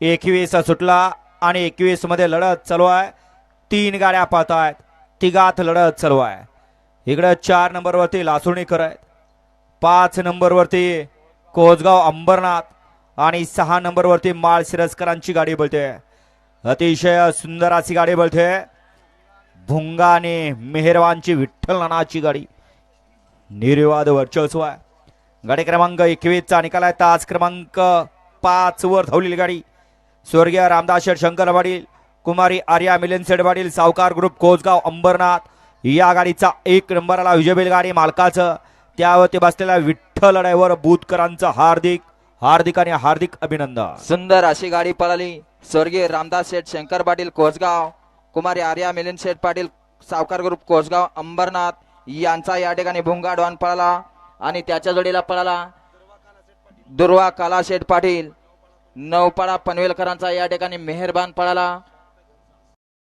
21 सुटला आणि 21 मध्ये लढत चालू आहे. 3 गाड्या पाहत आहेत. तिघात लढत चालू आहे. इकडे 4 नंबरवरती लासुर्णीकर आहेत. 5 नंबरवरती कोसगाव अंबरनाथ आणि 6 नंबरवरती माळशिरसकरांची गाडी बोलते. अतिशय सुंदर अशी गाडी बोलते. भुंगा आणि मेहरवानची विठ्ठल नानाची गाडी निर्विवाद वर्चस्व आहे. गाडी क्रमांक 21 चा निकाल आहे. तास क्रमांक 5 वर धावलेली गाडी स्वर्गीय रामदास शेठ शंकर पाटील, कुमारी आर्या मिलन शेठ पाटील, सावकार ग्रुप कोसगाव अंबरनाथ या गाडीचा 1 नंबरला विजयबेल गाडी मालकाचं त्यावरती बसलेल्या विठ्ठल ड्रायव्हर बुधकरांचं हार्दिक आणि हार्दिक अभिनंदन. सुंदर अशी गाडी पळाली. स्वर्गीय रामदास शेठ शंकर पाटील कोसगाव, कुमारी आर्या मिलिंद शेठ पाटील, सावकार ग्रुप कोसगाव अंबरनाथ यांचा या ठिकाणी भुंगा डॉन पळाला आणि त्याच्या जोडीला पळाला दुर्वा काला शेठ पाटील, नवपाडा पनवेलकरांचा या ठिकाणी मेहरबान पळाला.